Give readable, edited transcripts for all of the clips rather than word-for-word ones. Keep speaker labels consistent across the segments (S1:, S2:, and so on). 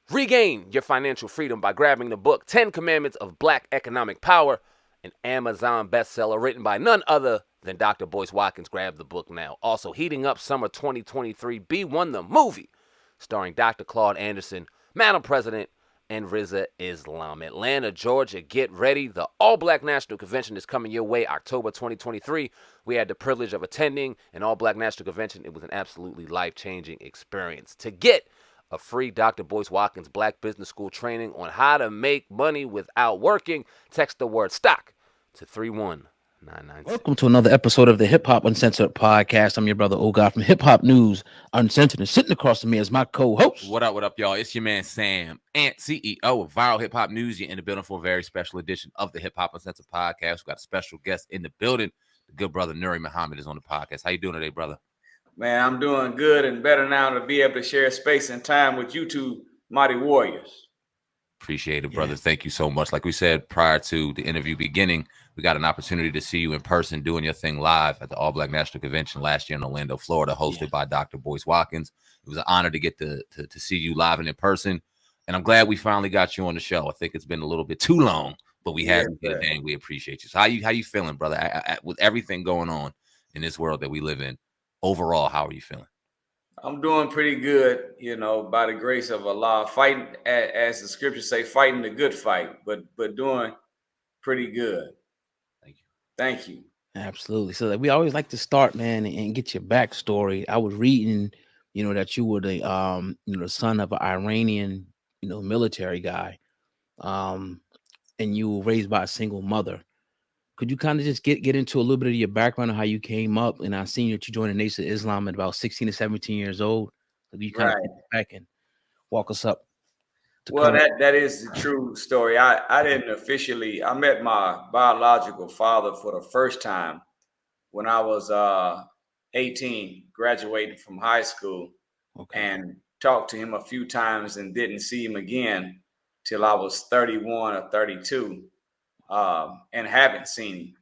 S1: Regain your financial freedom by grabbing the book 10 Commandments of Black Economic Power, an Amazon bestseller written by none other than Dr. Boyce Watkins. Grab the book now. Also, heating up summer 2023, B1 the movie, starring Dr. Claude Anderson, Madam President, and Riza Islam. Atlanta, Georgia, get ready. The All-Black National Convention is coming your way October 2023. We had the privilege of attending an All-Black National Convention. It was an absolutely life-changing experience. To get a free Dr. Boyce Watkins Black Business School training on how to make money without working, text the word STOCK to 31996.
S2: Welcome to another episode of the Hip Hop Uncensored Podcast. I'm your brother Ogar from Hip Hop News Uncensored, and sitting across from me is my co-host.
S3: What up, y'all? It's your man Sam, CEO of Viral Hip Hop News. You're in the building for a very special edition of the Hip Hop Uncensored Podcast. We got a special guest in the building. The good brother Nuri Muhammad is on the podcast. How you doing today, brother?
S4: Man, I'm doing good and better now to be able to share space and time with you two mighty warriors.
S3: Appreciate it, brother. Yeah. Thank you so much. Like we said prior to the interview beginning, we got an opportunity to see you in person doing your thing live at the All Black National Convention last year in Orlando, Florida, hosted by Dr. Boyce Watkins. It was an honor to get to see you live and in person. And I'm glad we finally got you on the show. I think it's been a little bit too long, but we had you today and we appreciate you. So how you feeling, brother? With everything going on in this world that we live in, overall, how are you feeling?
S4: I'm doing pretty good, by the grace of Allah. Fighting, as the scriptures say, fighting the good fight, but doing pretty good. Thank you.
S2: Absolutely. So we always like to start, man, and get your backstory. I was reading, that you were the son of an Iranian, military guy, and you were raised by a single mother. Could you kind of just get into a little bit of your background and how you came up? And I seen that you joined the Nation of Islam at about 16 to 17 years old. So you kind of get back and walk us up.
S4: Well, that is the true story. I didn't officially, I met my biological father for the first time when I was 18, graduating from high school, and talked to him a few times and didn't see him again till I was 31 or 32. And haven't seen him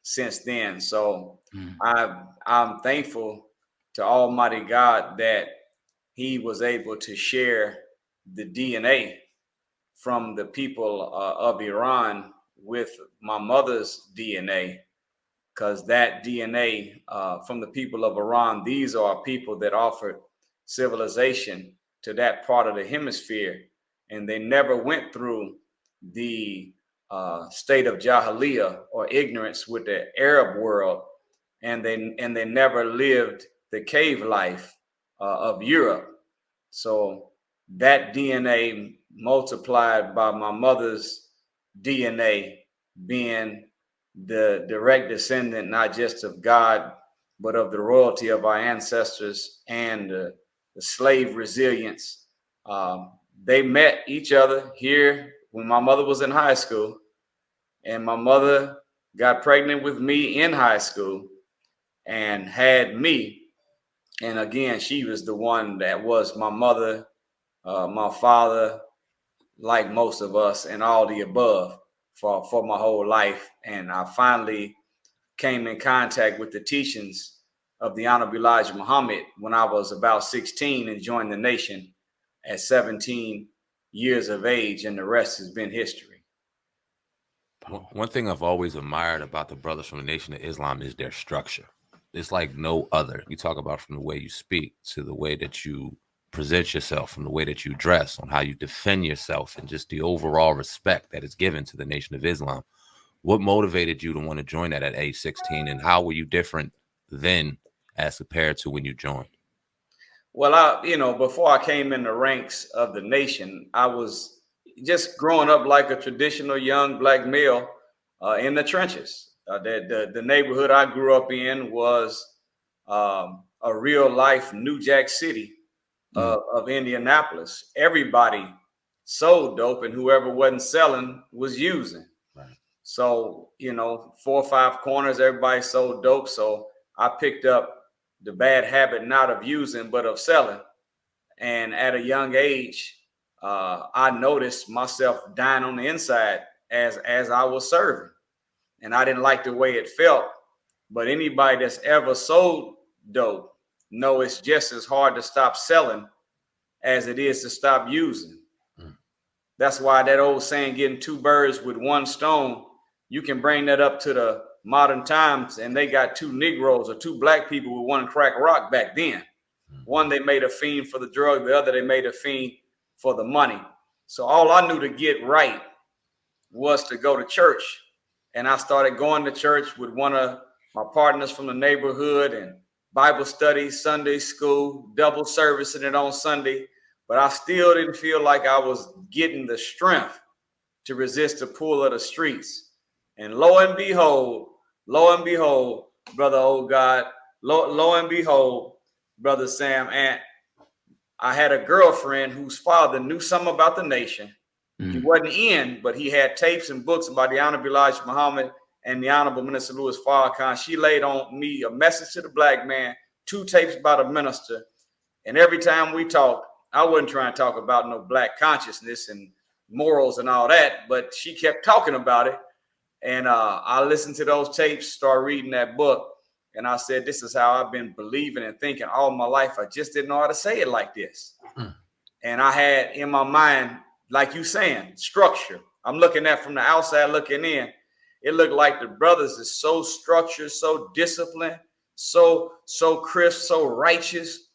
S4: since then. So I'm thankful to Almighty God that he was able to share the DNA from the people of Iran with my mother's DNA, because that DNA from the people of Iran, these are people that offered civilization to that part of the hemisphere, and they never went through the state of Jahiliyyah or ignorance with the Arab world, and they never lived the cave life of Europe. So that DNA multiplied by my mother's DNA, being the direct descendant not just of God but of the royalty of our ancestors and the slave resilience. They met each other here when my mother was in high school, and my mother got pregnant with me in high school and had me. And again, she was the one that was my mother, my father, like most of us, and all the above for my whole life. And I finally came in contact with the teachings of the Honorable Elijah Muhammad when I was about 16 and joined the nation at 17 years of age, and the rest has been history.
S3: One thing I've always admired about the brothers from the Nation of Islam is their structure. It's like no other. You talk about from the way you speak to the way that you present yourself, from the way that you dress, on how you defend yourself, and just the overall respect that is given to the Nation of Islam. What motivated you to want to join that at age 16, and how were you different then as compared to when you joined?
S4: Well, before I came in the ranks of the nation, I was just growing up like a traditional young black male in the trenches. The neighborhood I grew up in was a real life New Jack City of Indianapolis. Everybody sold dope, and whoever wasn't selling was using. Right. So, 4 or 5 corners, everybody sold dope. So I picked up the bad habit, not of using, but of selling. And at a young age, I noticed myself dying on the inside as I was serving. And I didn't like the way it felt. But anybody that's ever sold dope know it's just as hard to stop selling as it is to stop using. That's why that old saying, getting two birds with one stone, you can bring that up to the modern times, and they got two Negroes or two black people with one crack rock back then. One, they made a fiend for the drug. The other, they made a fiend for the money. So all I knew to get right was to go to church. And I started going to church with one of my partners from the neighborhood, and Bible study, Sunday school, double servicing it on Sunday. But I still didn't feel like I was getting the strength to resist the pull of the streets. And lo and behold, brother old God, lo and behold, brother Sam, and I had a girlfriend whose father knew something about the nation. He wasn't in, but he had tapes and books about the Honorable Elijah Muhammad and the Honorable Minister Louis Farrakhan. She laid on me a message to the black man, 2 tapes about a minister. And every time we talked, I wasn't trying to talk about no black consciousness and morals and all that, but she kept talking about it. And I listened to those tapes, started reading that book. And I said, this is how I've been believing and thinking all my life. I just didn't know how to say it like this. And I had in my mind, like you saying, structure. I'm looking at from the outside looking in. It looked like the brothers is so structured, so disciplined, so crisp, so righteous.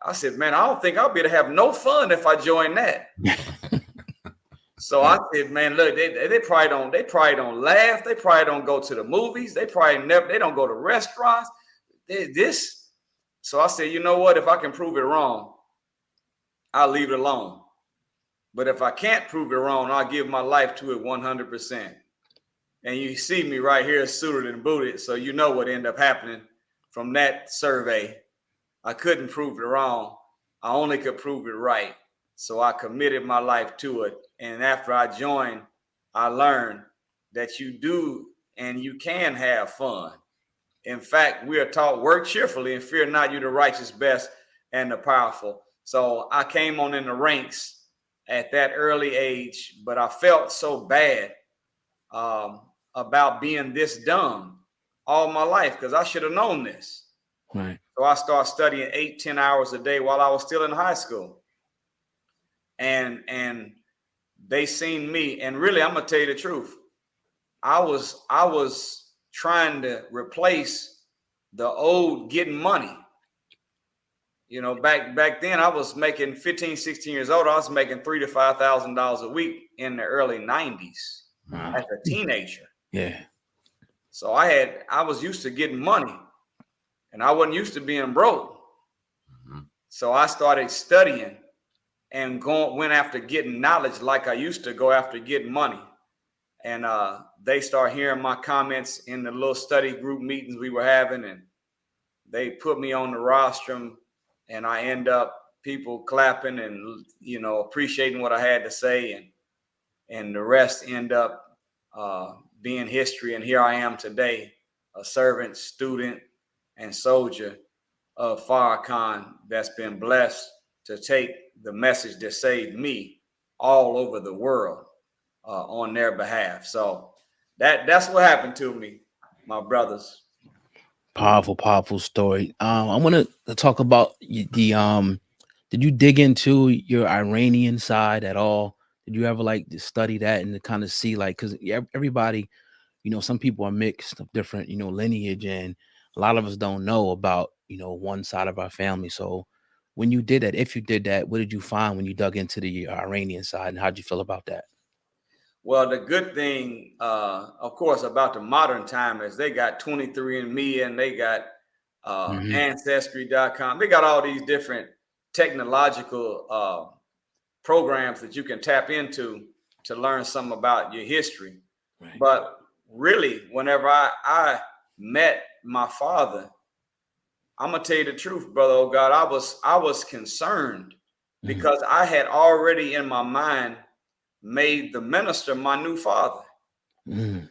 S4: I said, man, I don't think I'll be able to have no fun if I join that. So I said, man, look, they probably don't laugh. They probably don't go to the movies. They don't go to restaurants. So I said, you know what? If I can prove it wrong, I'll leave it alone. But if I can't prove it wrong, I'll give my life to it 100%. And you see me right here suited and booted. So you know what ended up happening from that survey. I couldn't prove it wrong. I only could prove it right. So I committed my life to it. And after I joined, I learned that you do and you can have fun. In fact, we are taught, work cheerfully and fear not, you the righteous best and the powerful. So I came on in the ranks at that early age, but I felt so bad about being this dumb all my life because I should have known this.
S2: Right.
S4: So I started studying 8-10 hours a day while I was still in high school. And they seen me, and really, I'm gonna tell you the truth. I was trying to replace the old getting money. You know, back then I was making 15, 16 years old. I was making $3,000 to $5,000 a week in the early 90s as a teenager.
S2: Yeah.
S4: So I was used to getting money, and I wasn't used to being broke. So I started studying and went after getting knowledge like I used to go after getting money. And they start hearing my comments in the little study group meetings we were having, and they put me on the rostrum, and I end up people clapping and, you know, appreciating what I had to say, and the rest end up being history. And here I am today, a servant, student, and soldier of Farrakhan that's been blessed to take the message that saved me all over the world on their behalf. So that's what happened to me, my brothers.
S2: Powerful story. I want to talk about the did you dig into your Iranian side at all? Did you ever like to study that and to kind of see, like, because everybody, you know, some people are mixed of different, you know, lineage, and a lot of us don't know about, you know, one side of our family. So when you did that, if you did that, what did you find when you dug into the Iranian side, and how'd you feel about that?
S4: Well, the good thing, of course, about the modern time is they got 23andMe, and they got Ancestry.com. They got all these different technological programs that you can tap into to learn something about your history. Right. But really, whenever I met my father, I'm gonna tell you the truth, brother. Oh God, I was concerned because I had already in my mind made the minister my new father. Okay.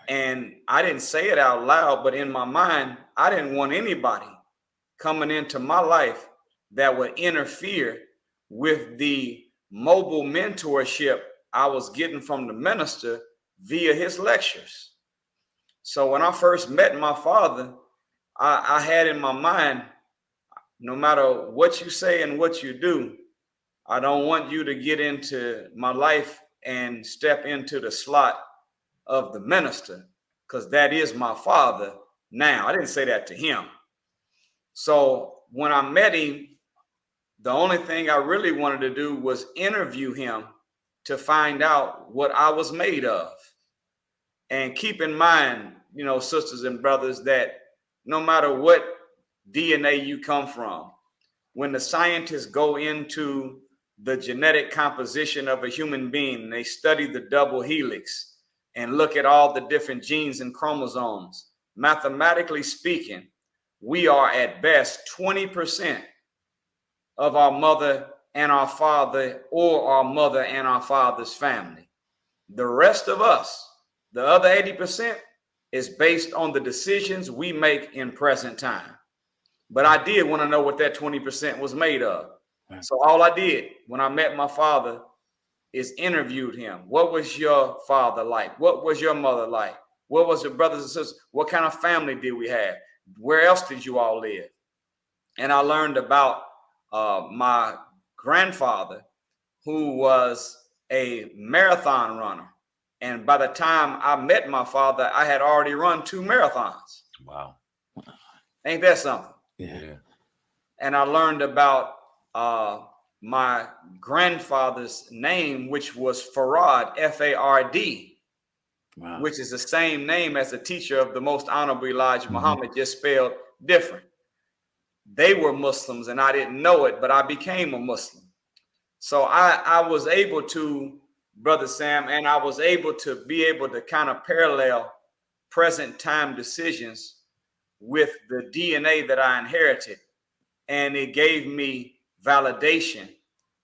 S4: And I didn't say it out loud, but in my mind, I didn't want anybody coming into my life that would interfere with the mobile mentorship I was getting from the minister via his lectures. So when I first met my father, I had in my mind, no matter what you say and what you do, I don't want you to get into my life and step into the slot of the minister, because that is my father now. I didn't say that to him. So when I met him, the only thing I really wanted to do was interview him to find out what I was made of. And keep in mind, you know, sisters and brothers, that no matter what DNA you come from, when the scientists go into the genetic composition of a human being, they study the double helix and look at all the different genes and chromosomes. Mathematically speaking, we are at best 20% of our mother and our father, or our mother and our father's family. The rest of us, the other 80%, is based on the decisions we make in present time. But I did want to know what that 20% was made of. So all I did when I met my father is interviewed him. What was your father like? What was your mother like? What was your brothers and sisters? What kind of family did we have? Where else did you all live? And I learned about my grandfather, who was a marathon runner. And by the time I met my father, I had already run 2 marathons.
S3: Wow.
S4: Ain't that something?
S3: Yeah.
S4: And I learned about my grandfather's name, which was Farad, F-A-R-D,
S2: Wow.
S4: which is the same name as the teacher of the Most Honorable Elijah Muhammad, just spelled different. They were Muslims and I didn't know it, but I became a Muslim. So I was able to, Brother Sam, and I was able to kind of parallel present time decisions with the DNA that I inherited. And it gave me validation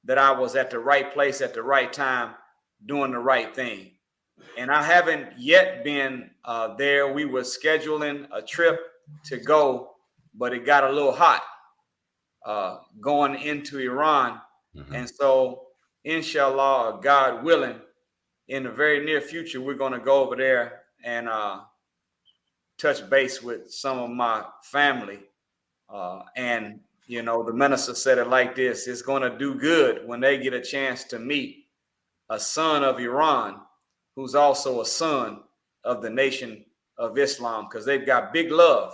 S4: that I was at the right place at the right time, doing the right thing. And I haven't yet been there. We were scheduling a trip to go, but it got a little hot going into Iran. And so, inshallah, God willing, in the very near future, we're going to go over there and touch base with some of my family. And, you know, the minister said it like this: it's going to do good when they get a chance to meet a son of Iran who's also a son of the Nation of Islam, because they've got big love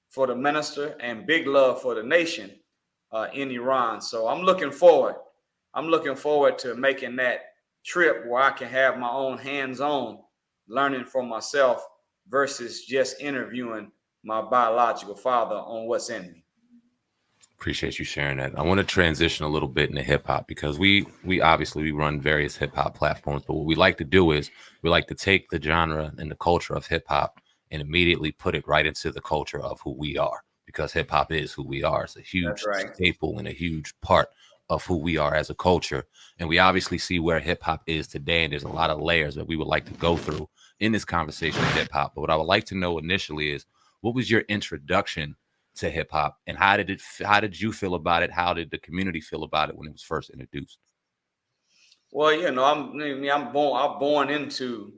S4: for the minister and big love for the nation in Iran. So I'm looking forward to making that trip where I can have my own hands-on learning for myself versus just interviewing my biological father on what's in me.
S3: Appreciate you sharing that. I want to transition a little bit into hip hop, because we obviously run various hip hop platforms, but what we like to do is we like to take the genre and the culture of hip hop and immediately put it right into the culture of who we are, because hip hop is who we are. It's a huge staple and a huge part of who we are as a culture. And we obviously see where hip hop is today, and there's a lot of layers that we would like to go through in this conversation of hip hop. But what I would like to know initially is, what was your introduction to hip hop, and how did you feel about it? How did the community feel about it when it was first introduced?
S4: Well, you know, I'm born into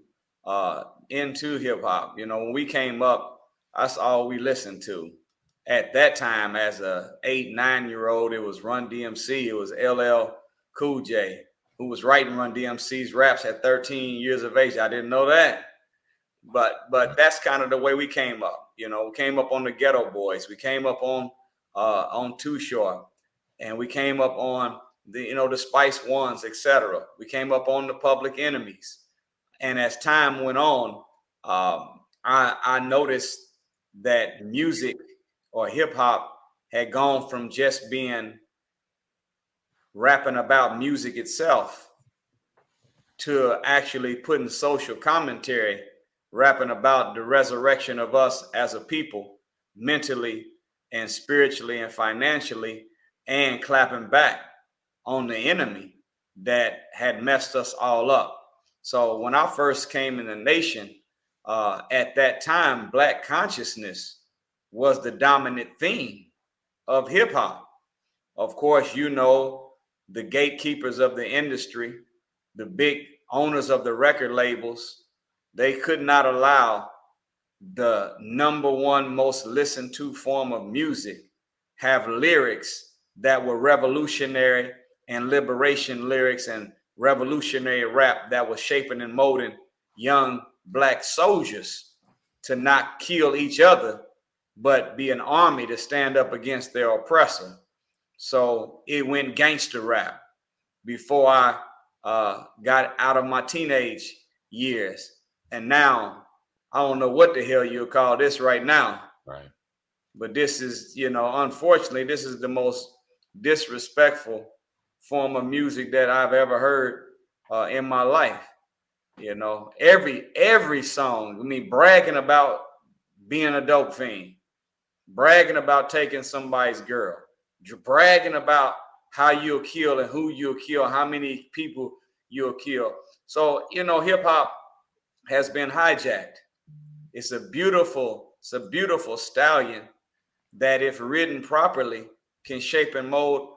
S4: hip hop. You know, when we came up, that's all we listened to. At that time, as a 8-9-year-old, it was Run DMC. It was LL Cool J who was writing Run DMC's raps at 13 years of age. I didn't know that. But that's kind of the way we came up. You know, we came up on the Ghetto Boys. We came up on Too Short, and we came up on the Spice Ones, etc. We came up on the Public Enemies. And as time went on, I noticed that music or hip hop had gone from just being rapping about music itself to actually putting social commentary, rapping about the resurrection of us as a people, mentally and spiritually and financially, and clapping back on the enemy that had messed us all up. So when I first came in the nation, at that time, Black consciousness was the dominant theme of hip hop. Of course, you know, the gatekeepers of the industry, the big owners of the record labels, they could not allow the number one most listened to form of music have lyrics that were revolutionary and liberation lyrics and revolutionary rap that was shaping and molding young black soldiers to not kill each other, but be an army to stand up against their oppressor. So it went gangster rap before I got out of my teenage years. And now I don't know what the hell you'll call this right now.
S3: Right.
S4: But this is, unfortunately, this is the most disrespectful form of music that I've ever heard in my life. Every song, bragging about being a dope fiend, bragging about taking somebody's girl, bragging about how you'll kill and who you'll kill, how many people you'll kill. So, hip hop has been hijacked. It's a beautiful stallion that, if written properly, can shape and mold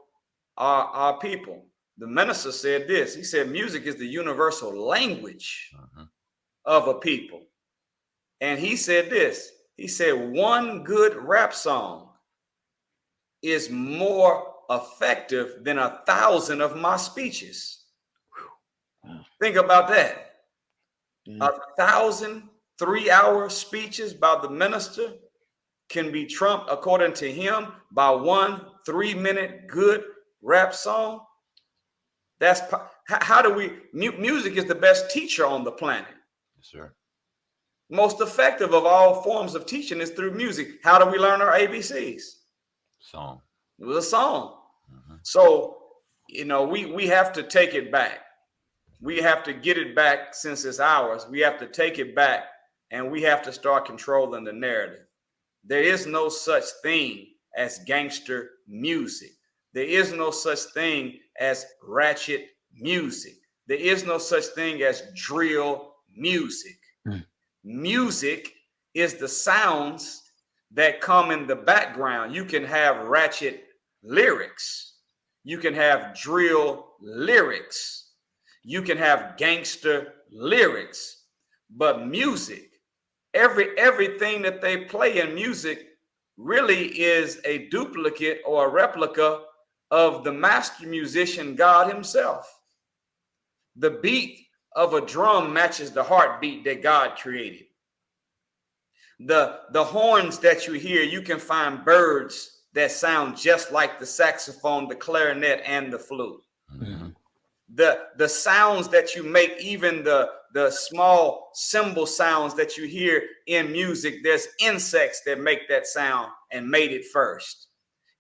S4: our people. The minister said this. He said, music is the universal language of a people. And he said this. He said, one good rap song is more effective than 1,000 of my speeches. Think about that. 1,000 3-hour speeches by the minister can be trumped, according to him, by one 3-minute good rap song. That's how do we? Music is the best teacher on the planet.
S3: Yes, sir.
S4: Most effective of all forms of teaching is through music. How do we learn our ABCs?
S3: Song.
S4: It was a song. So, we have to take it back. We have to get it back since it's ours. We have to take it back, and we have to start controlling the narrative. There is no such thing as gangster music. There is no such thing as ratchet music. There is no such thing as drill music. Music is the sounds that come in the background. You can have ratchet lyrics. You can have drill lyrics. You can have gangster lyrics. But music, everything that they play in music really is a duplicate or a replica of the master musician, God himself. The beat of a drum matches the heartbeat that God created. The horns that you hear, you can find birds that sound just like the saxophone, the clarinet, and the flute. The sounds that you make, even the small cymbal sounds that you hear in music, there's insects that make that sound and made it first.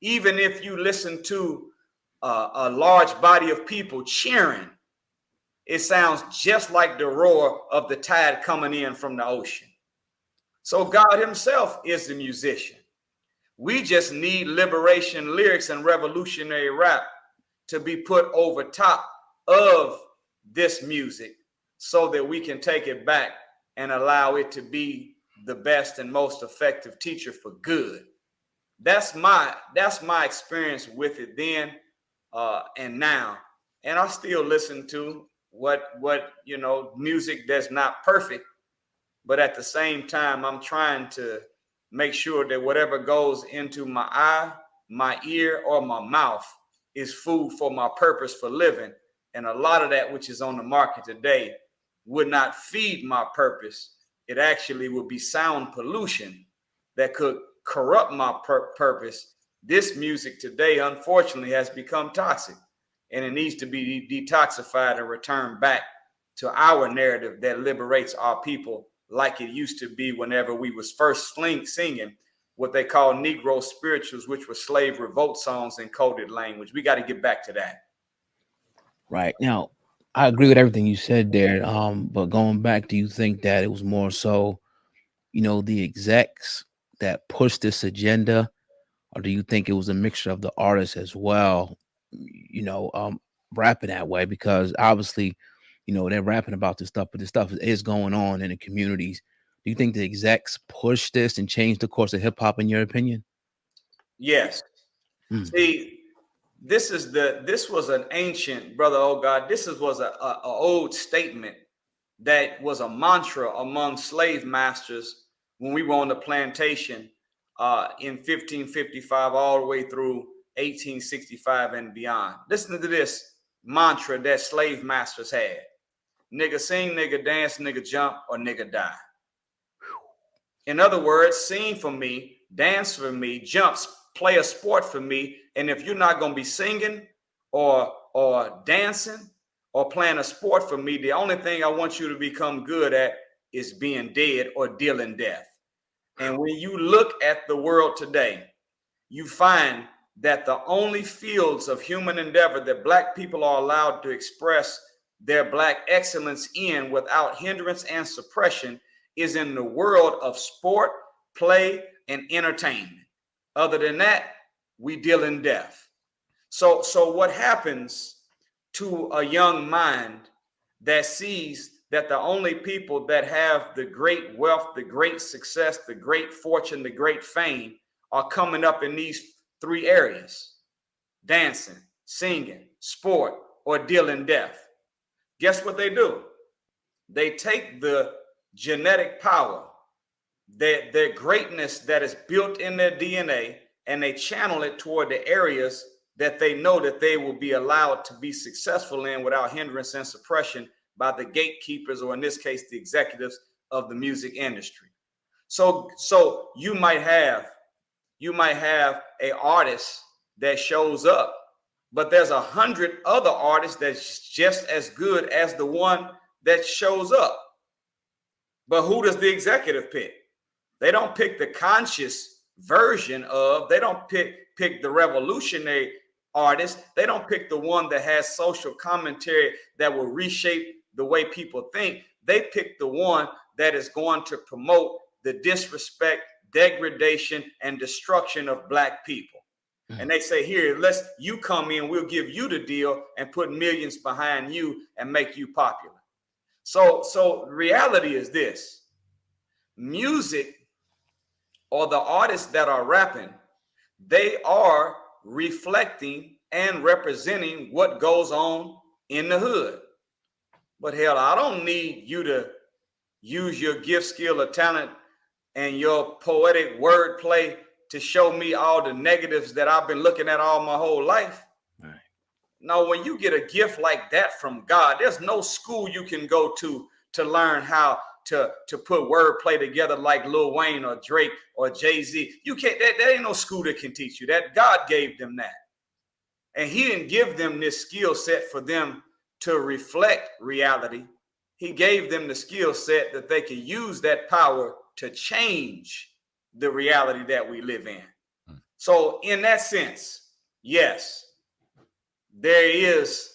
S4: Even if you listen to a large body of people cheering, it sounds just like the roar of the tide coming in from the ocean. So God himself is the musician. We just need liberation lyrics and revolutionary rap to be put over top of this music so that we can take it back and allow it to be the best and most effective teacher for good. That's my experience with it then and now. And I still listen to what music that's not perfect, but at the same time, I'm trying to make sure that whatever goes into my eye, my ear, or my mouth is food for my purpose for living. And a lot of that which is on the market today would not feed my purpose. It actually would be sound pollution that could corrupt my purpose. This music today, unfortunately, has become toxic, and it needs to be detoxified and returned back to our narrative that liberates our people, like it used to be whenever we was first singing what they call Negro spirituals, which were slave revolt songs in coded language. We got to get back to that.
S2: Right. Now, I agree with everything you said there. But going back, do you think that it was more so, the execs that pushed this agenda, or do you think it was a mixture of the artists as well, rapping that way? Because obviously, they're rapping about this stuff, but this stuff is going on in the communities. Do you think the execs pushed this and changed the course of hip hop, in your opinion?
S4: Yes. See, this was an ancient, brother. Oh God, was an old statement that was a mantra among slave masters when we were on the plantation in 1555 all the way through 1865 and beyond. Listen to this mantra that slave masters had. Nigga sing, nigga dance, nigga jump, or nigga die. In other words, sing for me, dance for me, jumps, play a sport for me. And if you're not going to be singing or dancing or playing a sport for me, the only thing I want you to become good at is being dead or dealing death. And when you look at the world today, you find that the only fields of human endeavor that Black people are allowed to express their Black excellence in without hindrance and suppression is in the world of sport, play, and entertainment. Other than that, we deal in death. So what happens to a young mind that sees that the only people that have the great wealth, the great success, the great fortune, the great fame are coming up in these three areas: dancing, singing, sport, or dealing death? Guess what they do? They take the genetic power, their greatness that is built in their DNA, and they channel it toward the areas that they know that they will be allowed to be successful in without hindrance and suppression by the gatekeepers, or in this case, the executives of the music industry. So you might have an artist that shows up, but there's 100 other artists that's just as good as the one that shows up. But who does the executive pick? They don't pick the conscious version of, they don't pick the revolutionary artist. They don't pick the one that has social commentary that will reshape the way people think. They pick the one that is going to promote the disrespect, degradation, and destruction of Black people. And they say, here, you come in, we'll give you the deal and put millions behind you and make you popular. So reality is this: music, or the artists that are rapping, they are reflecting and representing what goes on in the hood. But hell, I don't need you to use your gift, skill, or talent and your poetic wordplay to show me all the negatives that I've been looking at all my whole life. Right. No, when you get a gift like that from God, there's no school you can go to learn how to put wordplay together like Lil Wayne or Drake or Jay-Z. You can't, that ain't no school that can teach you that. God gave them that. And he didn't give them this skill set for them to reflect reality. He gave them the skill set that they could use that power to change the reality that we live in. So in that sense, yes, there is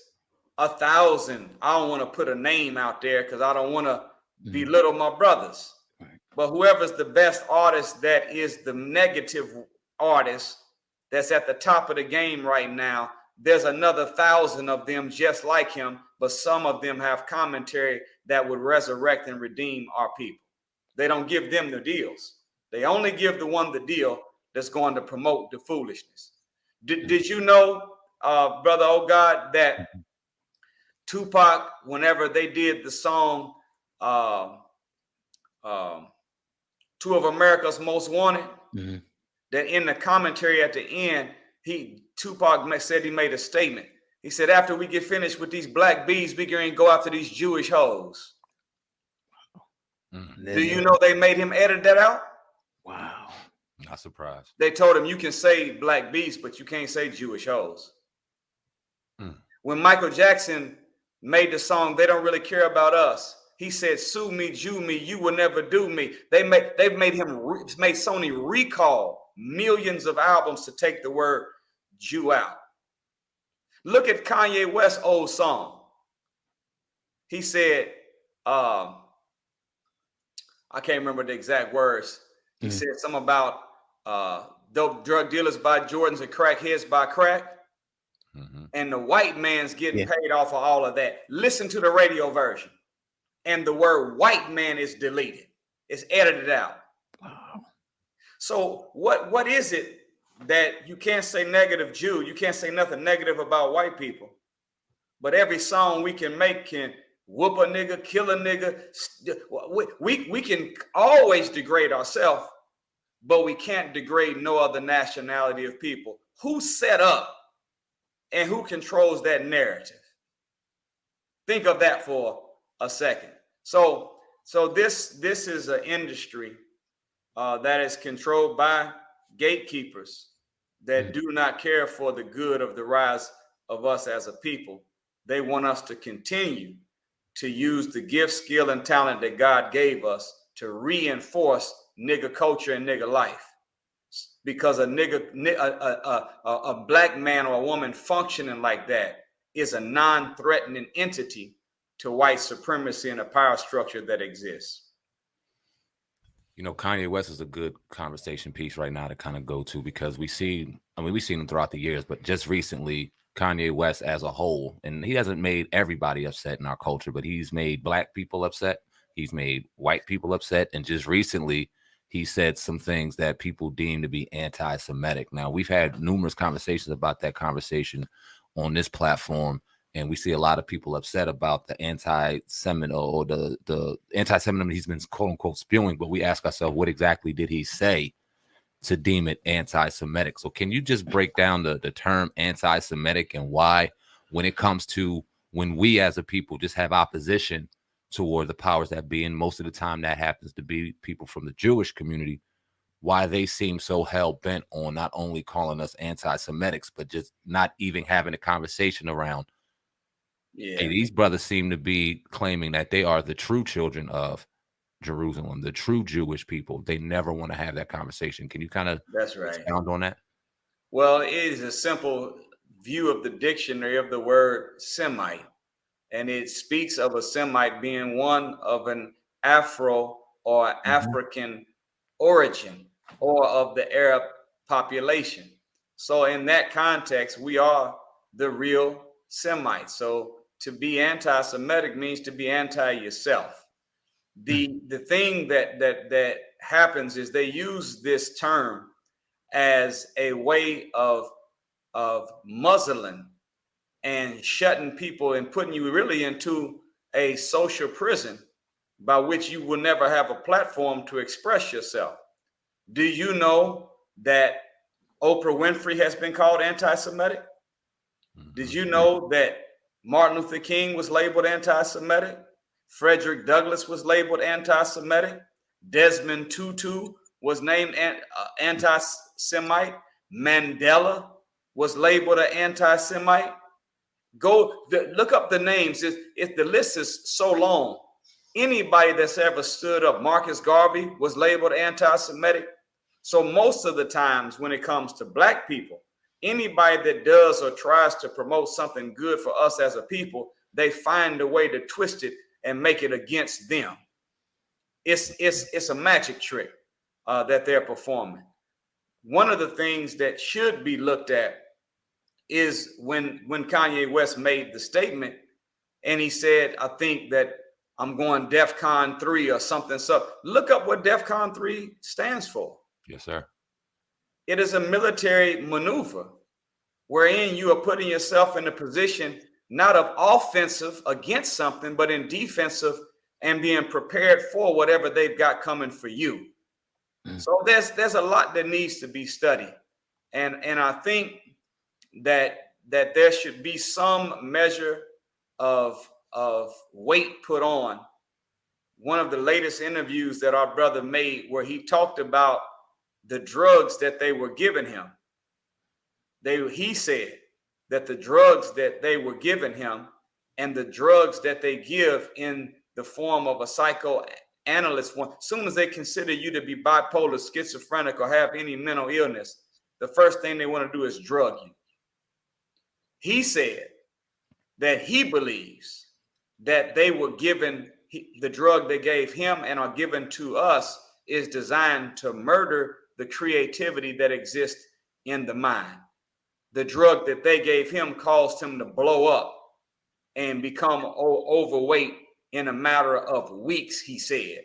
S4: 1,000. I don't want to put a name out there because I don't want to belittle my brothers. But whoever's the best artist that is the negative artist that's at the top of the game right now, there's another 1,000 of them just like him, but some of them have commentary that would resurrect and redeem our people. They don't give them the deals. They only give the one the deal that's going to promote the foolishness. Did you know, Brother Oh God, that Tupac, whenever they did the song Two of America's Most Wanted, that in the commentary at the end, Tupac said he made a statement. He said, after we get finished with these black bees, we can go after these Jewish hoes. Do you know they made him edit that out?
S3: Wow. Not surprised.
S4: They told him, you can say black bees, but you can't say Jewish hoes. When Michael Jackson made the song, They Don't Really Care About Us, he said, sue me, Jew me, you will never do me. They made Sony recall millions of albums to take the word Jew out. Look at Kanye West's old song. He said, I can't remember the exact words. He said something about dope drug dealers buy Jordans and crackheads buy crack. And the white man's getting paid off of all of that. Listen to the radio version. And the word white man is deleted. It's edited out. Wow. So what is it that you can't say negative Jew? You can't say nothing negative about white people. But every song we can make can whoop a nigga, kill a nigga. We can always degrade ourselves. but we can't degrade no other nationality of people. Who set up and who controls that narrative? Think of that for a second. So this is an industry that is controlled by gatekeepers that do not care for the good of the rise of us as a people. They want us to continue to use the gift, skill, and talent that God gave us to reinforce nigger culture and nigger life. Because a black man or a woman functioning like that is a non-threatening entity to white supremacy and a power structure that exists.
S3: You know, Kanye West is a good conversation piece right now to kind of go to, because we've seen him throughout the years, but just recently, Kanye West as a whole, and he hasn't made everybody upset in our culture, but he's made black people upset. He's made white people upset. And just recently, he said some things that people deem to be anti-Semitic. Now, we've had numerous conversations about that conversation on this platform, and we see a lot of people upset about the anti-Semitic or the anti-Semitism he's been quote unquote spewing. But we ask ourselves, what exactly did he say to deem it anti-Semitic? So can you just break down the term anti-Semitic and why, when it comes to when we as a people just have opposition toward the powers that be, and most of the time that happens to be people from the Jewish community, why they seem so hell-bent on not only calling us anti-Semitics, but just not even having a conversation around, hey, these brothers seem to be claiming that they are the true children of Jerusalem, the true Jewish people. They never want to have that conversation. Can you kind of expound on that?
S4: Well, it is a simple view of the dictionary of the word Semite, and it speaks of a Semite being one of an Afro or African origin or of the Arab population. So in that context, we are the real Semites. So to be anti-Semitic means to be anti yourself. The thing that happens is they use this term as a way of muzzling and shutting people and putting you really into a social prison by which you will never have a platform to express yourself. Do you know that Oprah Winfrey has been called anti-Semitic? Did you know that Martin Luther King was labeled anti-Semitic? Frederick Douglass was labeled anti-Semitic. Desmond Tutu was named anti-Semite. Mandela was labeled an anti-Semite. Look up the names. If the list is so long, anybody that's ever stood up, Marcus Garvey was labeled anti-Semitic. So most of the times when it comes to black people, anybody that does or tries to promote something good for us as a people, they find a way to twist it and make it against them. It's a magic trick that they're performing. One of the things that should be looked at is when Kanye West made the statement and he said, I think that I'm going DEFCON 3 or something. So look up what DEFCON 3 stands for.
S3: Yes, sir.
S4: It is a military maneuver wherein you are putting yourself in a position not of offensive against something, but in defensive and being prepared for whatever they've got coming for you. So there's a lot that needs to be studied. And I think that there should be some measure of weight put on one of the latest interviews that our brother made, where he talked about the drugs that they were giving him. He said that the drugs that they were giving him and the drugs that they give in the form of a psychoanalyst, as soon as they consider you to be bipolar, schizophrenic, or have any mental illness, the first thing they want to do is drug you. He said that he believes that they were given, the drug they gave him and are given to us is designed to murder the creativity that exists in the mind. The drug that they gave him caused him to blow up and become overweight in a matter of weeks, he said,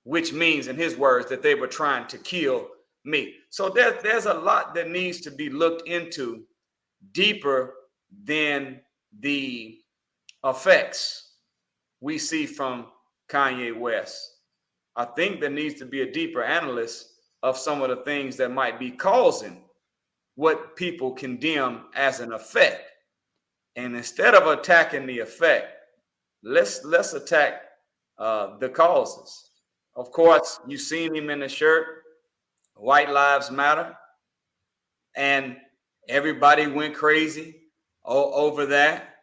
S4: which means, in his words, that they were trying to kill me. So there's a lot that needs to be looked into deeper than the effects we see from Kanye West. I think there needs to be a deeper analysis of some of the things that might be causing what people condemn as an effect. And instead of attacking the effect, let's attack the causes. Of course, you've seen him in the shirt, White Lives Matter, and everybody went crazy over that.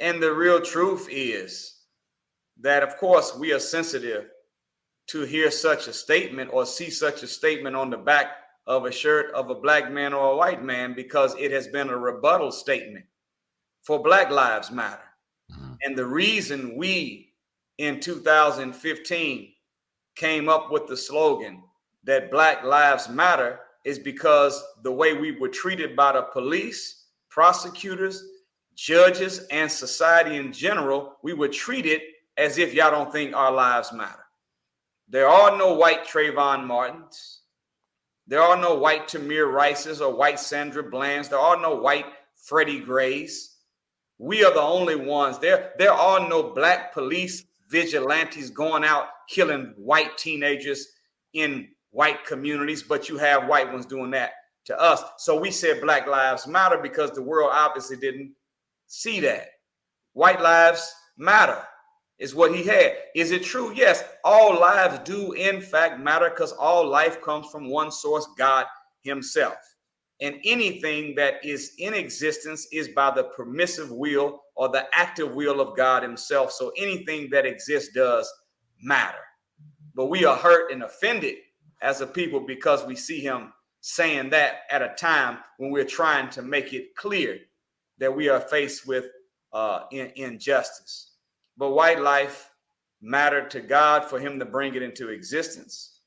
S4: And the real truth is that, of course, we are sensitive to hear such a statement or see such a statement on the back of a shirt of a black man or a white man, because it has been a rebuttal statement for Black Lives Matter. And the reason we in 2015 came up with the slogan that Black Lives Matter is because the way we were treated by the police, prosecutors, judges, and society in general, we were treated as if y'all don't think our lives matter. There are no white Trayvon Martins. There are no white Tamir Rices or white Sandra Blands. There are no white Freddie Grays. We are the only ones. There are no black police vigilantes going out killing white teenagers in white communities, but you have white ones doing that to us. So we said Black Lives Matter because the world obviously didn't see that. White lives matter is what he had. Is it true? Yes, all lives do in fact matter, because all life comes from one source, God himself. And anything that is in existence is by the permissive will or the active will of God himself. So anything that exists does matter. But we are hurt and offended as a people because we see him saying that at a time when we're trying to make it clear that we are faced with injustice. But white life mattered to God for him to bring it into existence.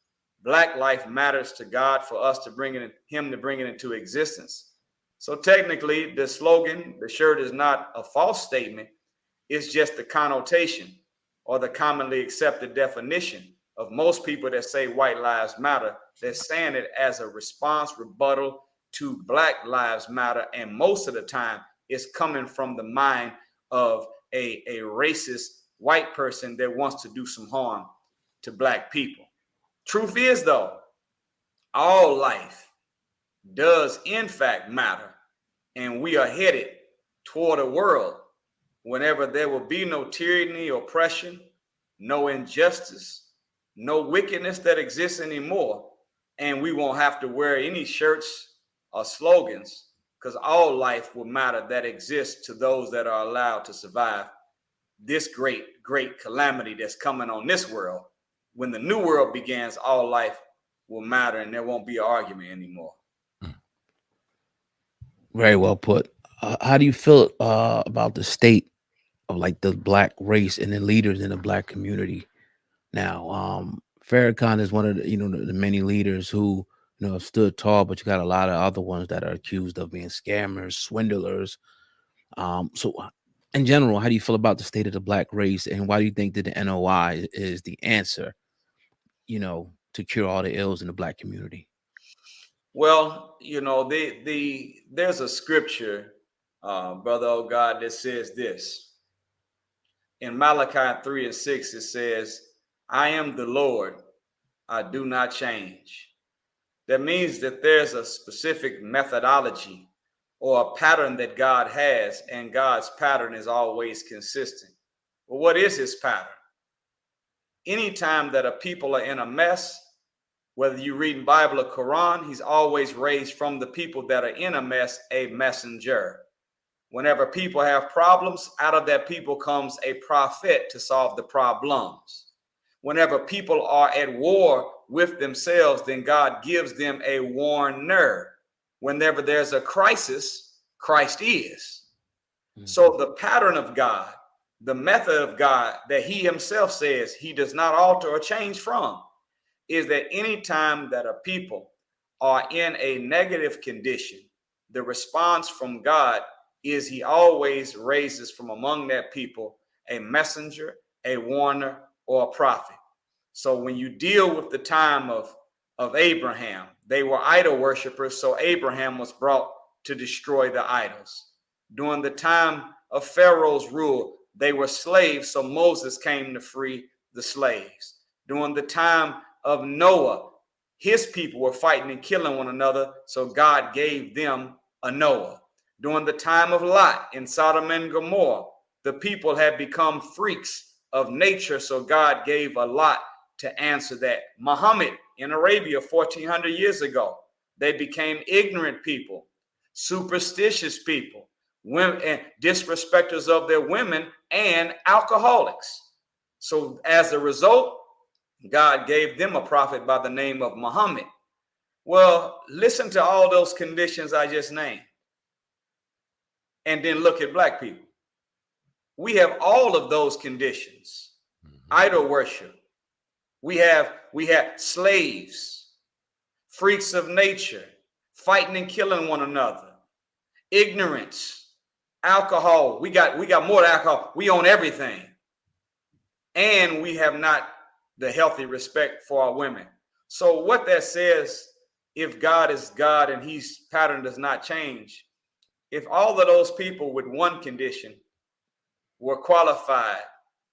S4: Black life matters to God for us to bring it, him to bring it into existence. So technically, the slogan, the shirt, is not a false statement. It's just the connotation or the commonly accepted definition of most people that say white lives matter. They're saying it as a response, rebuttal to Black Lives Matter. And most of the time, it's coming from the mind of a racist white person that wants to do some harm to black people. Truth is, though, all life does in fact matter, and we are headed toward a world whenever there will be no tyranny, oppression, no injustice, no wickedness that exists anymore, and we won't have to wear any shirts or slogans, because all life will matter that exists to those that are allowed to survive this great calamity that's coming on this world. When the new world begins, all life will matter and there won't be an argument anymore.
S2: Very well put. How do you feel about the state of like the black race and the leaders in the black community now? Farrakhan is one of the, the many leaders who, have stood tall, but you got a lot of other ones that are accused of being scammers, swindlers. So in general, how do you feel about the state of the black race, and why do you think that the NOI is the answer, to cure all the ills in the black community?
S4: Well, there's a scripture, brother, oh God, that says this. In Malachi 3:6, it says, I am the Lord, I do not change. That means that there's a specific methodology or a pattern that God has, and God's pattern is always consistent. Well, what is his pattern? Anytime that a people are in a mess, whether you read in Bible or Quran, he's always raised from the people that are in a mess a messenger. Whenever people have problems, out of that people comes a prophet to solve the problems. Whenever people are at war with themselves, then God gives them a warner. Whenever there's a crisis, Christ is. Mm-hmm. So the pattern of God, the method of God that he himself says he does not alter or change from, is that anytime that a people are in a negative condition, the response from God is he always raises from among that people a messenger, a warner, or a prophet. So when you deal with the time of Abraham, they were idol worshipers, so Abraham was brought to destroy the idols. During the time of Pharaoh's rule, they were slaves, so Moses came to free the slaves. During the time of Noah, his people were fighting and killing one another, so God gave them a Noah. During the time of Lot in Sodom and Gomorrah, the people had become freaks of nature, so God gave a Lot to answer that. Muhammad in Arabia 1400 years ago, they became ignorant people, superstitious people, women, and disrespecters of their women, and alcoholics. So as a result, God gave them a prophet by the name of Muhammad. Well, listen to all those conditions I just named, and then look at black people. We have all of those conditions. Idol worship. We have slaves, freaks of nature, fighting and killing one another, ignorance, alcohol. We got more alcohol. We own everything. And we have not the healthy respect for our women. So what that says, if God is God and his pattern does not change, if all of those people with one condition were qualified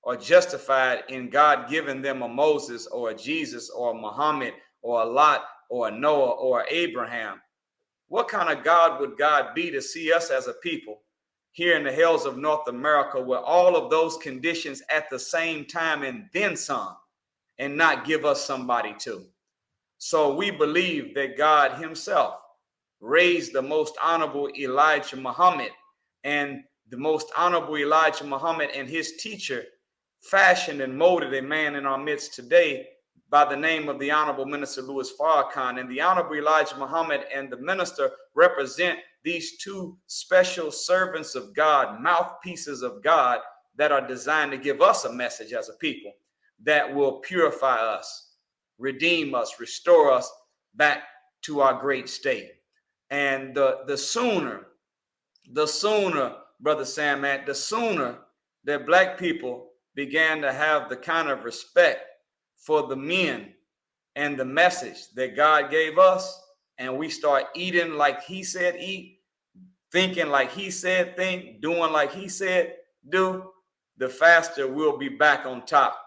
S4: or justified in God giving them a Moses or a Jesus or a Muhammad or a Lot or a Noah or Abraham, what kind of God would God be to see us as a people here in the hills of North America with all of those conditions at the same time and then some, and not give us somebody too? So we believe that God himself raised the most honorable Elijah Muhammad, and the most honorable Elijah Muhammad and his teacher fashioned and molded a man in our midst today by the name of the Honorable Minister Louis Farrakhan. And the Honorable Elijah Muhammad and the minister represent these two special servants of God, mouthpieces of God, that are designed to give us a message as a people that will purify us, redeem us, restore us back to our great state. And the sooner, Brother Sam, the sooner that black people began to have the kind of respect for the men and the message that God gave us, and we start eating like he said eat, thinking like he said think, doing like he said do, the faster we'll be back on top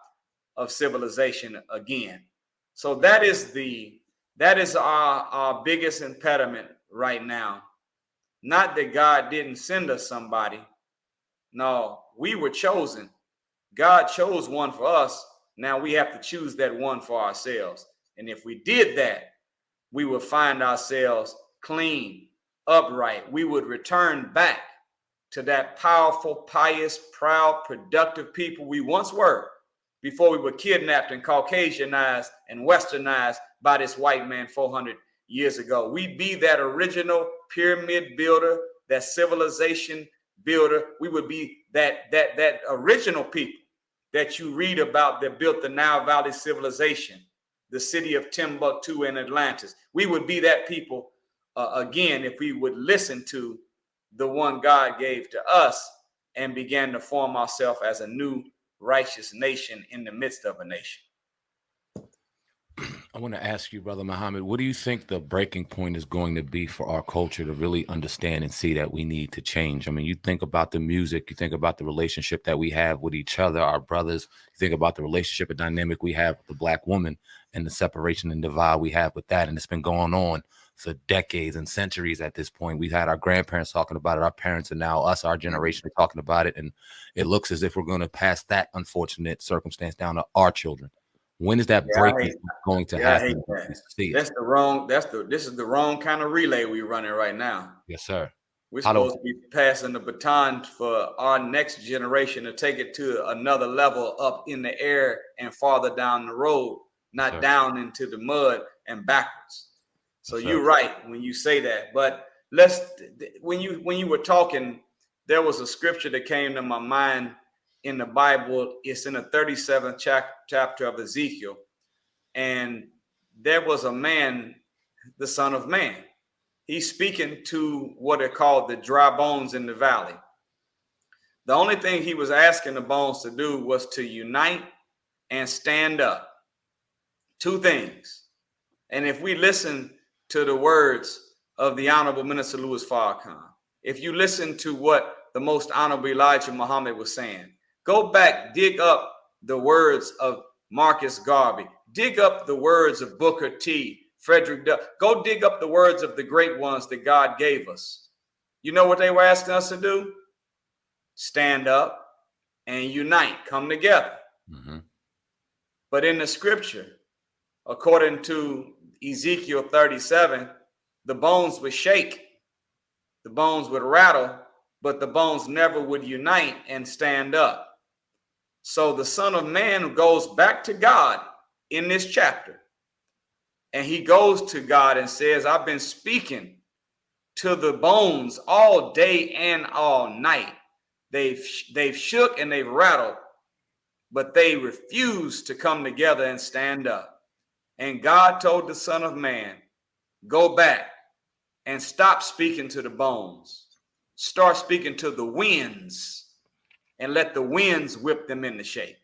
S4: of civilization again. So that is our biggest impediment right now. Not that God didn't send us somebody. No, we were chosen. God chose one for us. Now we have to choose that one for ourselves. And if we did that, we would find ourselves clean, upright. We would return back to that powerful, pious, proud, productive people we once were before we were kidnapped and Caucasianized and Westernized by this white man 400 years ago. We'd be that original pyramid builder, that civilization builder. We would be that original people that you read about that built the Nile Valley civilization, the city of Timbuktu and Atlantis. We would be that people again if we would listen to the one God gave to us and began to form ourselves as a new righteous nation in the midst of a nation.
S3: I want to ask you, Brother Muhammad, what do you think the breaking point is going to be for our culture to really understand and see that we need to change? I mean, you think about the music, you think about the relationship that we have with each other, our brothers, you think about the relationship and dynamic we have with the black woman and the separation and divide we have with that. And it's been going on for decades and centuries at this point. We've had our grandparents talking about it. Our parents, and now us, our generation, are talking about it. And it looks as if we're going to pass that unfortunate circumstance down to our children. When is that breaking going to happen?
S4: This is the wrong kind of relay we're running right now.
S3: Yes, sir.
S4: We're supposed to be passing the baton for our next generation to take it to another level up in the air and farther down the road, not down into the mud and backwards. So you're right when you say that. But when you were talking, there was a scripture that came to my mind in the Bible. It's in the 37th chapter of Ezekiel. And there was a man, the Son of Man. He's speaking to what are called the dry bones in the valley. The only thing he was asking the bones to do was to unite and stand up. Two things. And if we listen to the words of the Honorable Minister Louis Farrakhan, if you listen to what the most Honorable Elijah Muhammad was saying, go back, dig up the words of Marcus Garvey, dig up the words of Booker T, Go dig up the words of the great ones that God gave us. You know what they were asking us to do? Stand up and unite, come together.
S3: Mm-hmm.
S4: But in the scripture, according to Ezekiel 37, the bones would shake, the bones would rattle, but the bones never would unite and stand up. So the Son of Man goes back to God in this chapter, and he goes to God and says, I've been speaking to the bones all day and all night. They've shook and they've rattled, but they refuse to come together and stand up. And God told the Son of Man, go back and stop speaking to the bones. Start speaking to the winds and let the winds whip them into shape.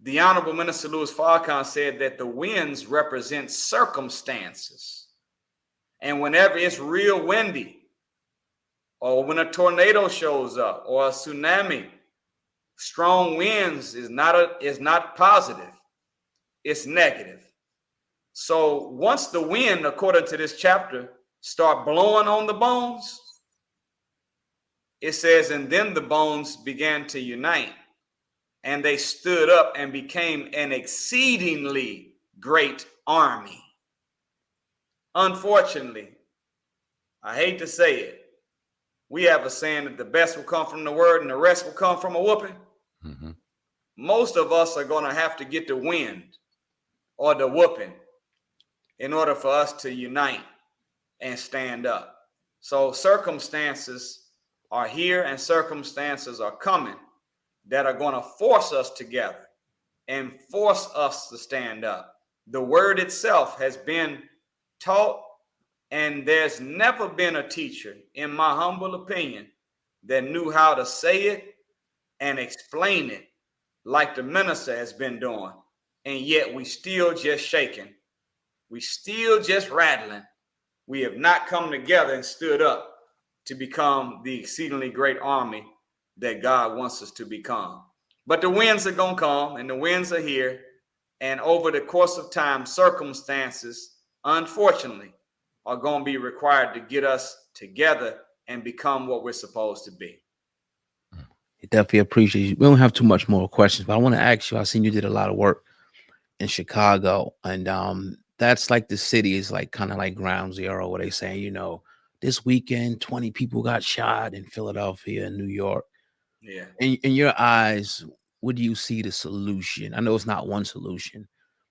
S4: The Honorable Minister Louis Farrakhan said that the winds represent circumstances. And whenever it's real windy, or when a tornado shows up, or a tsunami, strong winds is not positive. It's negative. So once the wind, according to this chapter, start blowing on the bones, it says, and then the bones began to unite, and they stood up and became an exceedingly great army. Unfortunately, I hate to say it, we have a saying that the best will come from the word and the rest will come from a whooping.
S3: Mm-hmm.
S4: Most of us are going to have to get the wind or the whooping in order for us to unite and stand up. So circumstances are here and circumstances are coming that are going to force us together and force us to stand up. The word itself has been taught, and there's never been a teacher, in my humble opinion, that knew how to say it and explain it like the minister has been doing. And yet we still just shaking. We still just rattling. We have not come together and stood up to become the exceedingly great army that God wants us to become. But the winds are going to come, and the winds are here. And over the course of time, circumstances, unfortunately, are going to be required to get us together and become what we're supposed to be.
S2: I definitely appreciate you. We don't have too much more questions, but I want to ask you, I seen you did a lot of work in Chicago, and that's like the city is like kind of like ground zero, where they say, you know, this weekend 20 people got shot in Philadelphia and New York.
S4: Yeah.
S2: In your eyes, what do you see the solution? I know it's not one solution,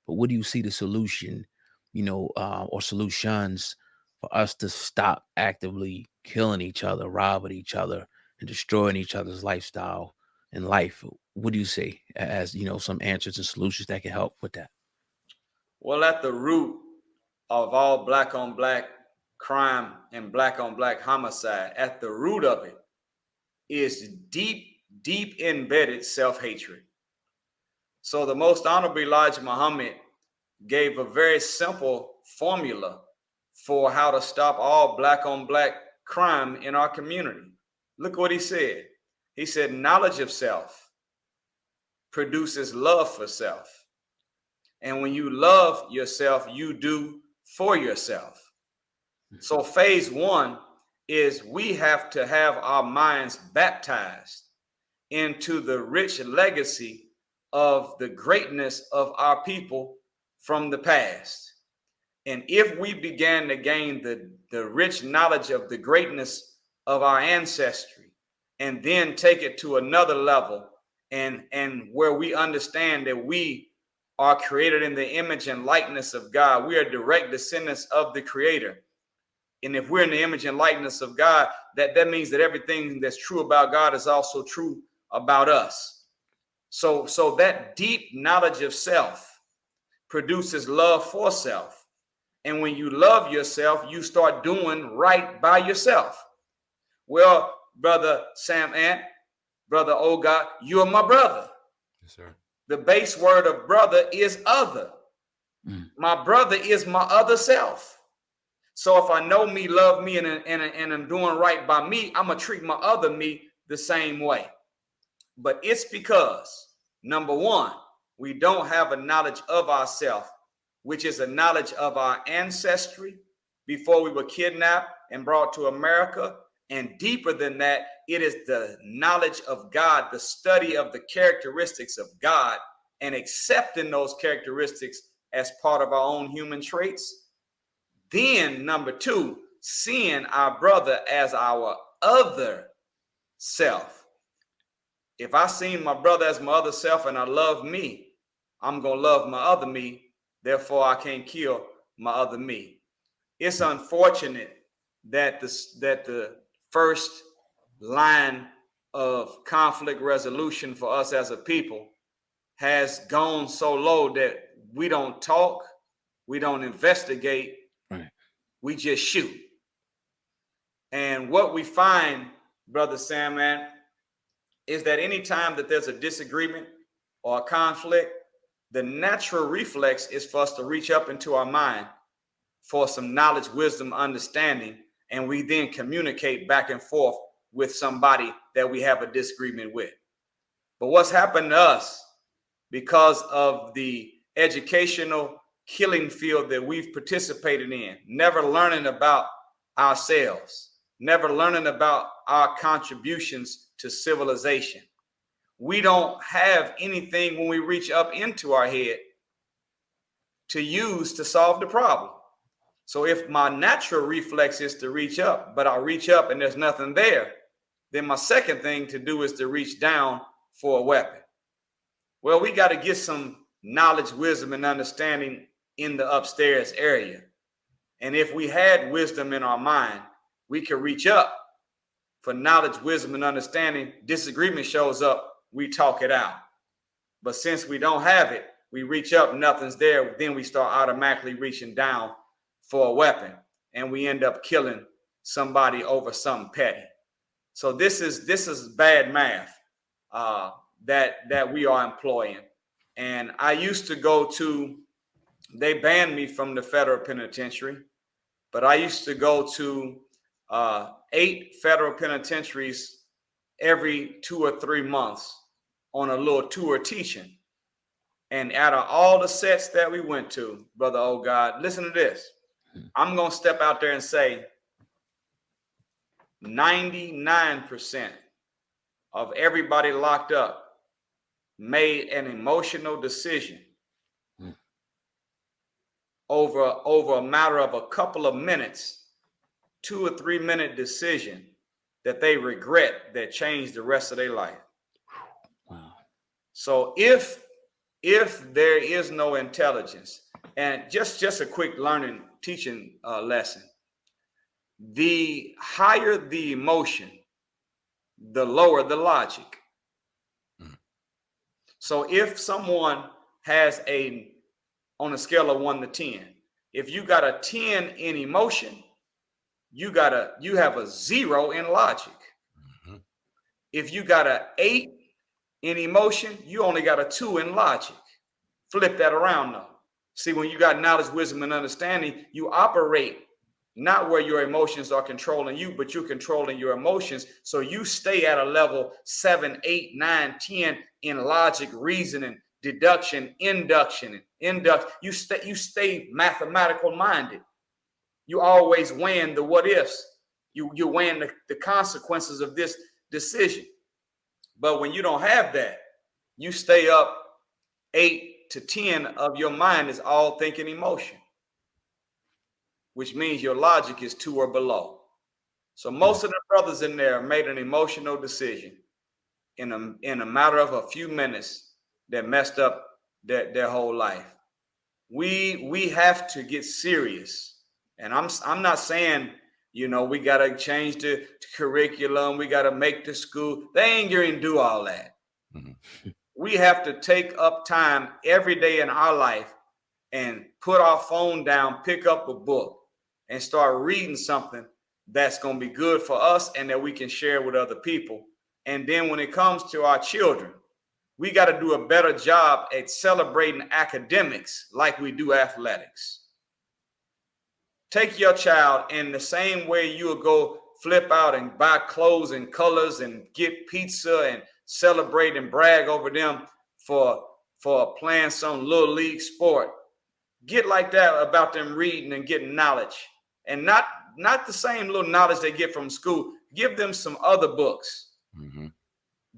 S2: but what do you see the solution, you know, or solutions for us to stop actively killing each other, robbing each other, and destroying each other's lifestyle and life? What do you see as, you know, some answers and solutions that can help with that?
S4: Well, at the root of all black on black crime and black on black homicide, at the root of it is deep embedded self-hatred. So the Most Honorable Elijah Muhammad gave a very simple formula for how to stop all black on black crime in our community. Look what he said. He said, knowledge of self produces love for self. And when you love yourself, you do for yourself. So phase one is we have to have our minds baptized into the rich legacy of the greatness of our people from the past. And if we began to gain the rich knowledge of the greatness of our ancestry, and then take it to another level, and where we understand that we are created in the image and likeness of God, we are direct descendants of the Creator. And if we're in the image and likeness of God, that means that everything that's true about God is also true about us. So that deep knowledge of self produces love for self. And when you love yourself, you start doing right by yourself. Well, Brother Sam Ant, Brother Oga, you are my brother.
S3: Yes, sir.
S4: The base word of brother is other. My brother is my other self. So if I know me, love me, and I'm doing right by me, I'm going to treat my other me the same way. But it's because, number one, we don't have a knowledge of ourselves. which is a knowledge of our ancestry before we were kidnapped and brought to America. And deeper than that, it is the knowledge of God, the study of the characteristics of God, and accepting those characteristics as part of our own human traits. Then, number two, seeing our brother as our other self. If I see my brother as my other self and I love me, I'm going to love my other me. Therefore, I can't kill my other me. It's unfortunate that the first line of conflict resolution for us as a people has gone so low that we don't talk, we don't investigate,
S2: right.
S4: We just shoot. And what we find, Brother Sam, man, is that anytime that there's a disagreement or a conflict, the natural reflex is for us to reach up into our mind for some knowledge, wisdom, understanding, and we then communicate back and forth with somebody that we have a disagreement with. But what's happened to us because of the educational killing field that we've participated in, never learning about ourselves, never learning about our contributions to civilization. We don't have anything when we reach up into our head to use to solve the problem. So if my natural reflex is to reach up, but I reach up and there's nothing there, then my second thing to do is to reach down for a weapon. Well, we got to get some knowledge, wisdom, and understanding in the upstairs area. And if we had wisdom in our mind, we could reach up for knowledge, wisdom, and understanding. Disagreement shows up, we talk it out. But since we don't have it, we reach up, nothing's there. Then we start automatically reaching down for a weapon, and we end up killing somebody over something petty. So this is bad math that we are employing. And I used to go to, they banned me from the federal penitentiary, but I used to go to 8 federal penitentiaries every 2 or 3 months on a little tour teaching. And out of all the sets that we went to, Brother Oh God, listen to this. I'm going to step out there and say 99% of everybody locked up made an emotional decision over a matter of a couple of minutes, 2 or 3 minute decision that they regret that changed the rest of their life.
S2: Wow.
S4: So if there is no intelligence, and just a quick teaching lesson, the higher the emotion, the lower the logic. So if someone has on a scale of 1 to 10, if you got a 10 in emotion, you have a 0 in logic. If you got an 8 in emotion, you only got a 2 in logic. Flip that around though. See, when you got knowledge, wisdom, and understanding, you operate not where your emotions are controlling you, but you're controlling your emotions. So you stay at a level 7, 8, 9, 10 in logic, reasoning, deduction, induction. You stay mathematical minded. You always weighing the what ifs. You're weighing the consequences of this decision. But when you don't have that, you stay up 8 to 10 of your mind is all thinking emotion, which means your logic is 2 or below. So most of the brothers in there made an emotional decision in a matter of a few minutes that messed up their whole life. We have to get serious. And I'm not saying, we got to change the curriculum. We got to make the school. They ain't going to do all that. Mm-hmm. We have to take up time every day in our life and put our phone down, pick up a book, and start reading something that's going to be good for us and that we can share with other people. And then when it comes to our children, we got to do a better job at celebrating academics like we do athletics. Take your child in the same way you will go flip out and buy clothes and colors and get pizza and celebrate and brag over them for playing some little league sport. Get like that about them reading and getting knowledge, and not the same little knowledge they get from school. Give them some other books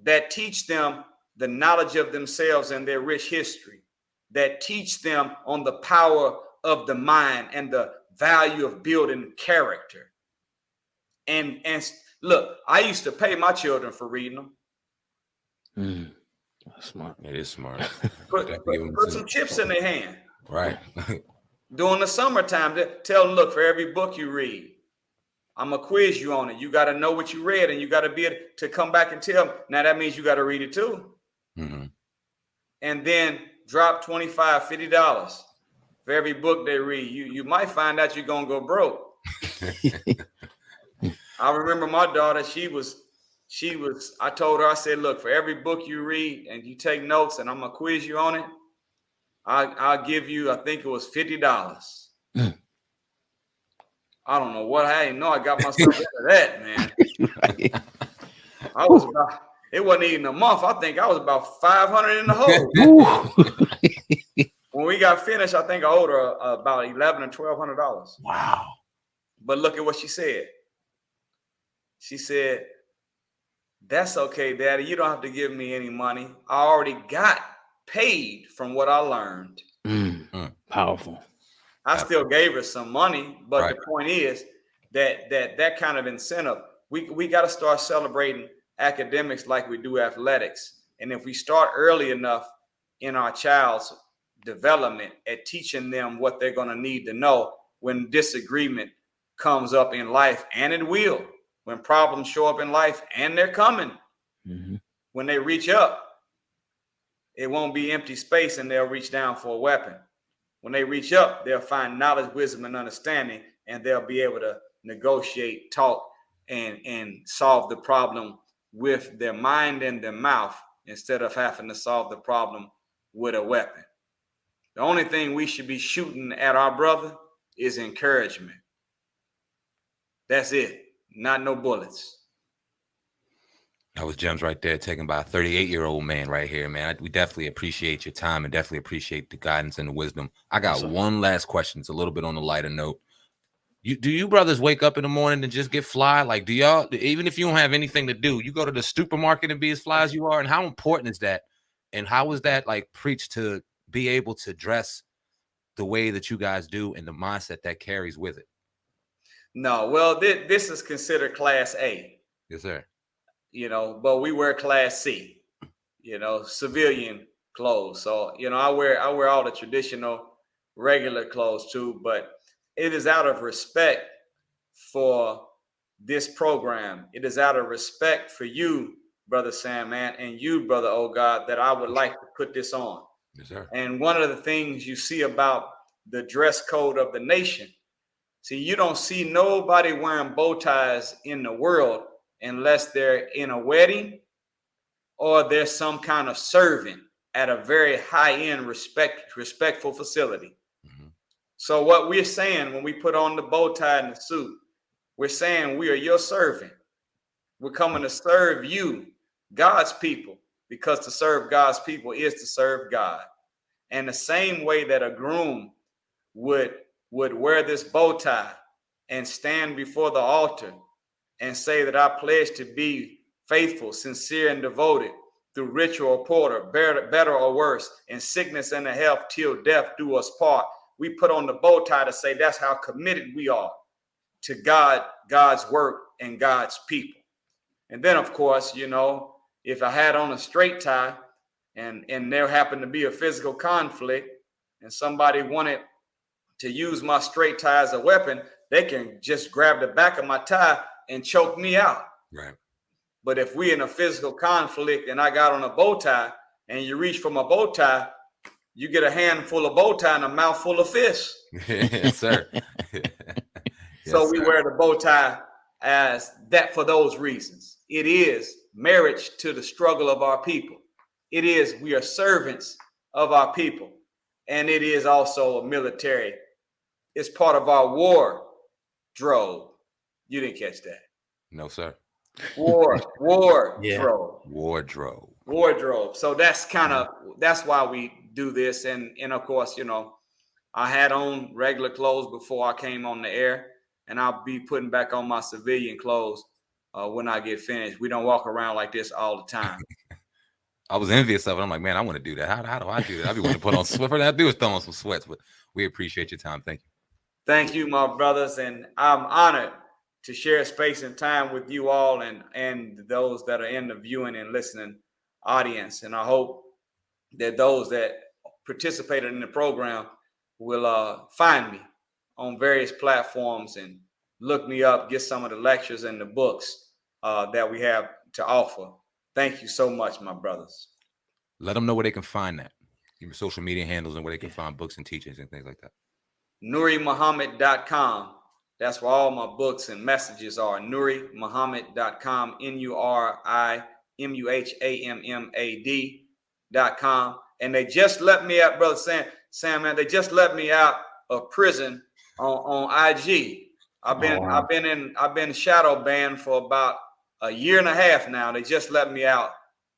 S4: that teach them the knowledge of themselves and their rich history, that teach them on the power of the mind and the value of building character. And look, I used to pay my children for reading them.
S3: That's smart. It is smart.
S4: Put some chips in their hand.
S3: Right.
S4: During the summertime, tell them, look, for every book you read, I'm going to quiz you on it. You got to know what you read, and you got to be able to come back and tell them. Now, that means you got to read it too. And then drop $25, $50 for every book they read. You might find out you're going to go broke. I remember my daughter, she was, I told her, I said, look, for every book you read and you take notes and I'm going to quiz you on it, I'll give you, I think it was $50. I don't know what, I didn't know I got myself into that, man. I was about, it wasn't even a month. I think I was about 500 in the hole. When we got finished, I think I owed her about $1,100 or $1,200.
S2: Wow.
S4: But look at what she said. She said, that's okay, Daddy. You don't have to give me any money. I already got paid from what I learned.
S2: Powerful.
S4: I still gave her some money, but the point is that kind of incentive, we got to start celebrating academics like we do athletics. And if we start early enough in our child's development at teaching them what they're going to need to know when disagreement comes up in life, and it will, when problems show up in life, and they're coming, when they reach up, it won't be empty space and they'll reach down for a weapon. When they reach up, they'll find knowledge, wisdom, and understanding, and they'll be able to negotiate, talk, and solve the problem with their mind and their mouth instead of having to solve the problem with a weapon. The only thing we should be shooting at our brother is encouragement. That's it. Not no bullets.
S3: That was gems right there, taken by a 38-year-old man right here, man. We definitely appreciate your time and definitely appreciate the guidance and the wisdom. I got one last question. It's a little bit on the lighter note. Do you brothers wake up in the morning and just get fly? Like, do y'all, even if you don't have anything to do, you go to the supermarket and be as fly as you are? And how important is that? And how is that like preached to be able to dress the way that you guys do and the mindset that carries with it?
S4: No, well, this is considered class A.
S3: Yes, sir.
S4: You know, but we wear class C, you know, civilian clothes. So, you know, I wear all the traditional regular clothes too, but it is out of respect for this program. It is out of respect for you, Brother Sam, man, and you, Brother Oh God, that I would like to put this on.
S3: Yes, sir. And
S4: one of the things you see about the dress code of the nation, see, you don't see nobody wearing bow ties in the world unless they're in a wedding or there's some kind of servant at a very high-end respectful facility. So what we're saying when we put on the bow tie and the suit, we're saying we are your servant. We're coming to serve you, God's people, because to serve God's people is to serve God. And the same way that a groom would wear this bow tie and stand before the altar and say that I pledge to be faithful, sincere, and devoted through ritual or porter, better or worse, in sickness and in health till death do us part. We put on the bow tie to say that's how committed we are to God, God's work, and God's people. And then, of course, you know, if I had on a straight tie and there happened to be a physical conflict and somebody wanted to use my straight tie as a weapon, they can just grab the back of my tie and choke me out.
S3: Right.
S4: But if we're in a physical conflict and I got on a bow tie and you reach for my bow tie, you get a handful of bow tie and a mouthful of fish.
S3: Yes, sir.
S4: So we wear the bow tie as that for those reasons. It is marriage to the struggle of our people. It is, we are servants of our people. And it is also a military. It's part of our wardrobe. You didn't catch that.
S3: No, sir.
S4: Wardrobe.
S3: Wardrobe.
S4: So that's kind of, that's why we do this. And of course, you know, I had on regular clothes before I came on the air, and I'll be putting back on my civilian clothes when I get finished. We don't walk around like this all the time.
S3: I was envious of it. I'm like, man, I want to do that. How do I do that? I be wanting to put on sweat. First thing I do is throw on some sweats, but we appreciate your time. Thank you.
S4: Thank you, my brothers, and I'm honored to share space and time with you all and those that are in the viewing and listening audience. And I hope that those that participated in the program will find me on various platforms and look me up, get some of the lectures and the books that we have to offer. Thank you so much, my brothers.
S3: Let them know where they can find that. Your social media handles and where they can find books and teachings and things like that.
S4: NuriMuhammad.com. That's where all my books and messages are. NuriMuhammad.com. NuriMuhammad.com. And they just let me out, brother Sam, man. They just let me out of prison on IG. I've been shadow banned for about a year and a half now. They just let me out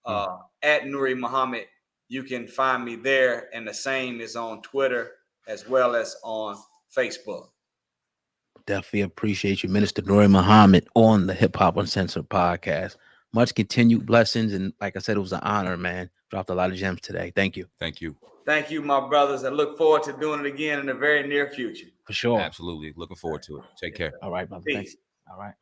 S4: at Nuri Muhammad. You can find me there, and the same is on Twitter as well as on Facebook.
S2: Definitely appreciate you, Minister Nuri Muhammad, on the Hip Hop Uncensored podcast. Much continued blessings, and like I said, it was an honor, man. Dropped a lot of gems today. Thank you.
S3: Thank you.
S4: Thank you, my brothers. I look forward to doing it again in the very near future.
S2: For sure.
S3: Absolutely. Looking forward to it. Take care.
S2: All right, brother.
S4: Peace.
S2: Thanks. All right.